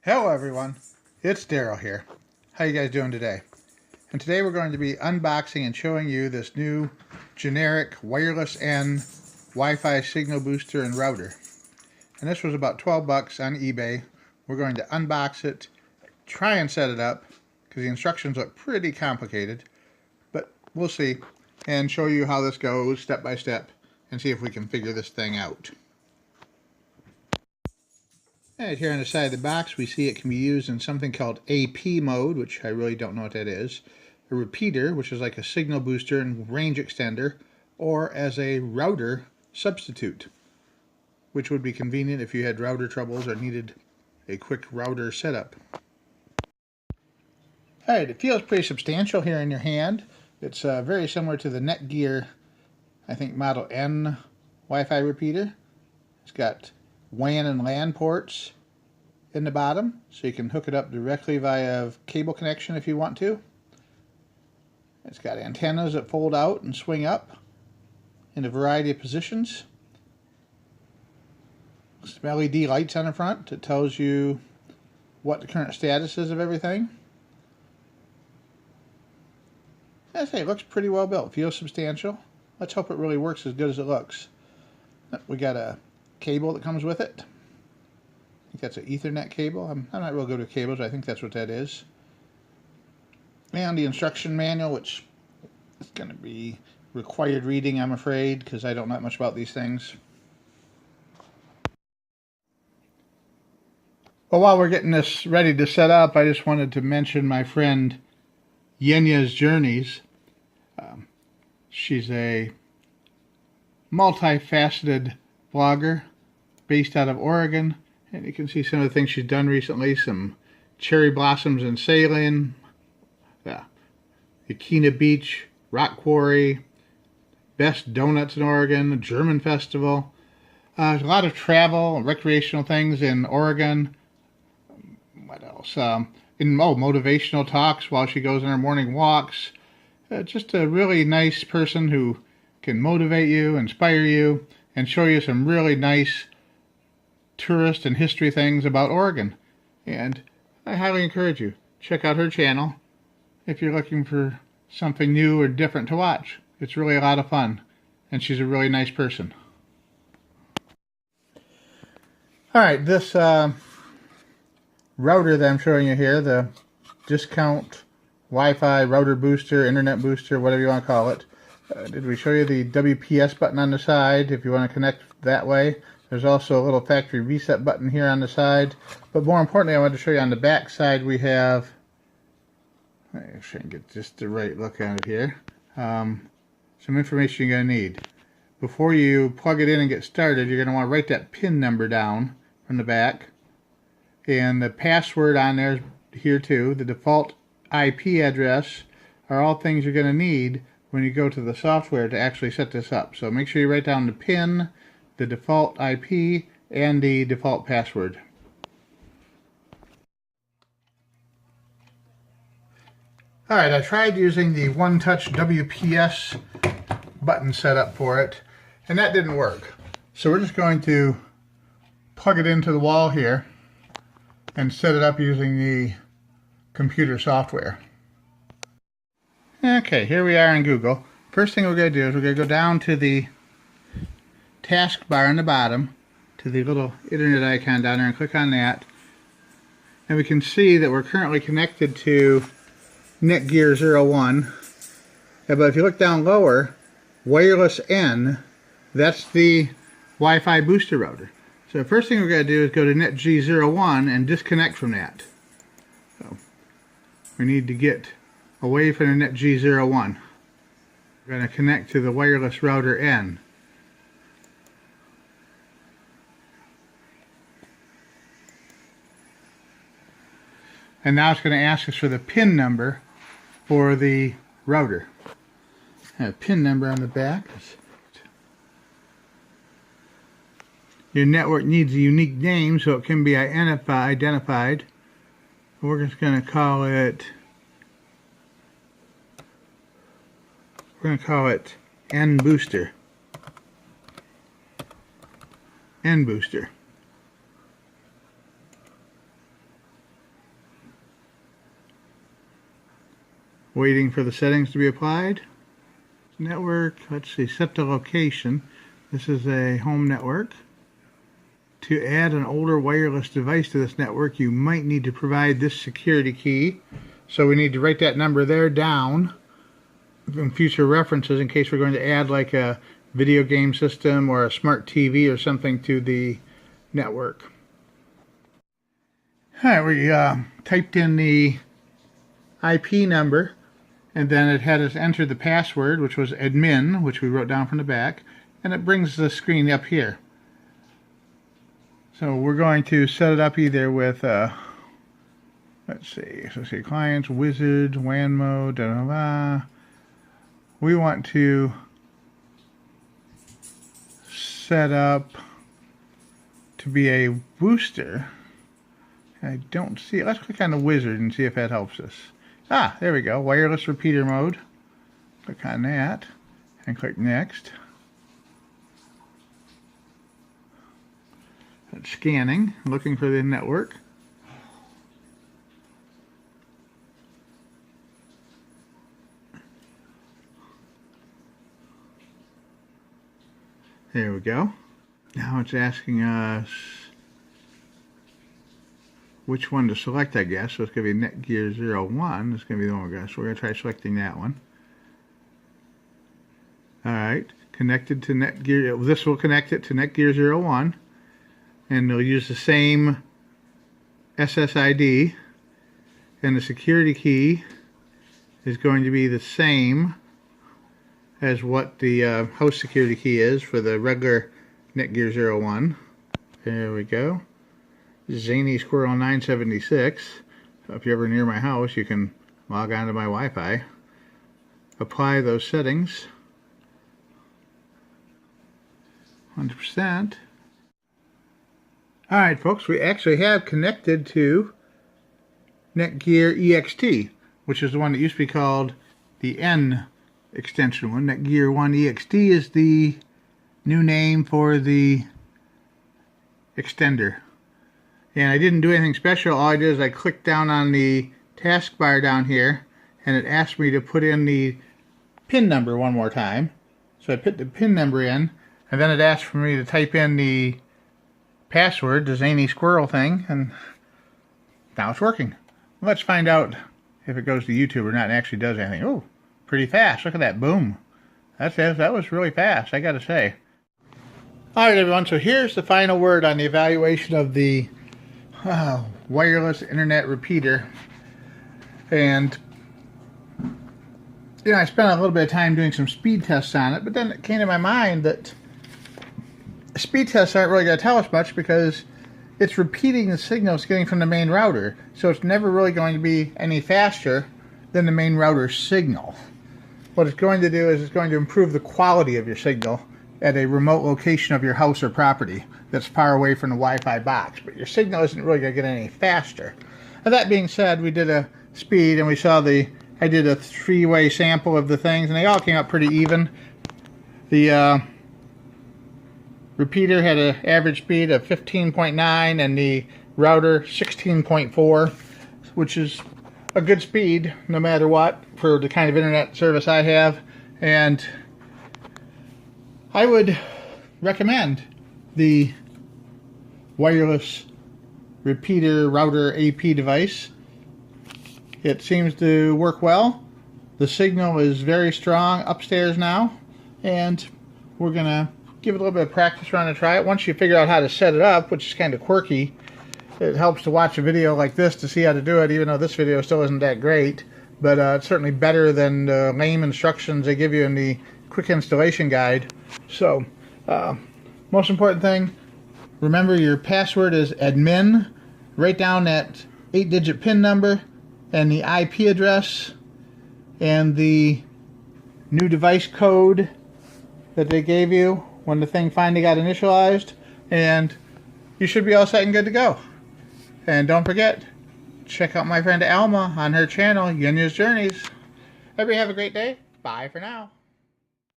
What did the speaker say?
Hello everyone, it's Daryl here. How you guys doing today? And today we're going to be unboxing and showing you this new generic wireless N Wi-Fi signal booster and router. And this was about 12 bucks on eBay. We're going to unbox it, try and set it up, because the instructions look pretty complicated, but we'll see, and show you how this goes step by step and see if we can figure this thing out. Right here on the side of the box, we see it can be used in something called AP mode, which I really don't know what that is, a repeater, which is like a signal booster and range extender, or as a router substitute, which would be convenient if you had router troubles or needed a quick router setup. Alright, it feels pretty substantial here in your hand. It's very similar to the Netgear, I think, Model N Wi-Fi repeater. It's got WAN and LAN ports in the bottom, so you can hook it up directly via cable connection if you want to. It's got antennas that fold out and swing up in a variety of positions. Some LED lights on the front that tells you what the current status is of everything. I say it looks pretty well built. Feels substantial. Let's hope it really works as good as it looks. We got a cable that comes with it. I think that's an Ethernet cable. I'm not real good with cables, but I think that's what that is. And the instruction manual, which is going to be required reading, I'm afraid, because I don't know much about these things. Well, while we're getting this ready to set up, I just wanted to mention my friend Yenya's Journeys. She's a multifaceted blogger based out of Oregon, and you can see some of the things she's done recently. Some cherry blossoms and sailing, Yakina Beach, Rock Quarry, best donuts in Oregon, German festival. A lot of travel and recreational things in Oregon. What else? Motivational talks while she goes on her morning walks. Just a really nice person who can motivate you, inspire you, and show you some really nice tourist and history things about Oregon. And I highly encourage you, check out her channel if you're looking for something new or different to watch. It's really a lot of fun, and she's a really nice person. Alright, this router that I'm showing you here, the discount Wi-Fi router booster, internet booster, whatever you want to call it. Did we show you the WPS button on the side if you want to connect that way? There's also a little factory reset button here on the side. But more importantly, I wanted to show you on the back side we have, I'm trying to get just the right look at it here, some information you're going to need. Before you plug it in and get started, you're going to want to write that PIN number down from the back. And the password on there here too. The default IP address are all things you're going to need when you go to the software to actually set this up. So make sure you write down the PIN, the default IP, and the default password. Alright, I tried using the one-touch WPS button setup for it, and that didn't work. So we're just going to plug it into the wall here and set it up using the computer software. Okay, here we are in Google. First thing we're going to do is we're going to go down to the taskbar on the bottom, to the little internet icon down there, and click on that. And we can see that we're currently connected to Netgear 01. But if you look down lower, Wireless N, that's the Wi-Fi booster router. So the first thing we're going to do is go to NetG01 and disconnect from that. So we need to get away from the NetG01. We're going to connect to the wireless router N. And now it's going to ask us for the PIN number for the router. A PIN number on the back. Your network needs a unique name so it can be identified. We're just going to call it N booster. N booster. Waiting for the settings to be applied. Network, let's see, set the location. This is a home network. To add an older wireless device to this network, you might need to provide this security key. So we need to write that number there down in future references in case we're going to add like a video game system or a smart TV or something to the network. Alright, we typed in the IP number, and then it had us enter the password, which was admin, which we wrote down from the back, and it brings the screen up here. So we're going to set it up either with let's see, clients, wizard, WAN mode, we want to set up to be a booster. I don't see it. Let's click on the wizard and see if that helps us. Ah, there we go. Wireless repeater mode. Click on that and click next. It's scanning, looking for the network. There we go. Now it's asking us which one to select, I guess. So it's going to be Netgear 01. It's going to be the one we're going to. So we're going to try selecting that one. Alright, connected to Netgear. This will connect it to Netgear 01. And they'll use the same SSID. And the security key is going to be the same as what the host security key is for the regular Netgear 01. There we go. Zany Squirrel 976. So if you're ever near my house, you can log on to my Wi-Fi. Apply those settings. 100%. Alright folks, we actually have connected to Netgear EXT, which is the one that used to be called the N extension one. Netgear 1 EXT is the new name for the extender. And I didn't do anything special. All I did is I clicked down on the taskbar down here and it asked me to put in the PIN number one more time. So I put the PIN number in, and then it asked for me to type in the password, the Zany Squirrel thing, and now it's working. Let's find out if it goes to YouTube or not and actually does anything. Oh, pretty fast. Look at that. Boom. That was really fast, I gotta say. Alright everyone, so here's the final word on the evaluation of the wireless internet repeater. And you know, I spent a little bit of time doing some speed tests on it, but then it came to my mind that speed tests aren't really going to tell us much because it's repeating the signal it's getting from the main router, so it's never really going to be any faster than the main router signal. What it's going to do is it's going to improve the quality of your signal at a remote location of your house or property that's far away from the Wi-Fi box, but your signal isn't really going to get any faster. And that being said, we did a speed and we saw I did a three-way sample of the things and they all came out pretty even. The repeater had an average speed of 15.9 and the router 16.4, which is a good speed no matter what for the kind of internet service I have. And I would recommend the wireless repeater router AP device. It seems to work well. The signal is very strong upstairs now, and we're gonna give it a little bit of practice run and try it. Once you figure out how to set it up, which is kind of quirky, it helps to watch a video like this to see how to do it, even though this video still isn't that great. But it's certainly better than the lame instructions they give you in the quick installation guide. So, most important thing, remember your password is admin. Write down that 8-digit PIN number and the IP address and the new device code that they gave you when the thing finally got initialized, and you should be all set and good to go. And don't forget, check out my friend Alma on her channel, Yunya's Journeys. Everybody have a great day. Bye for now.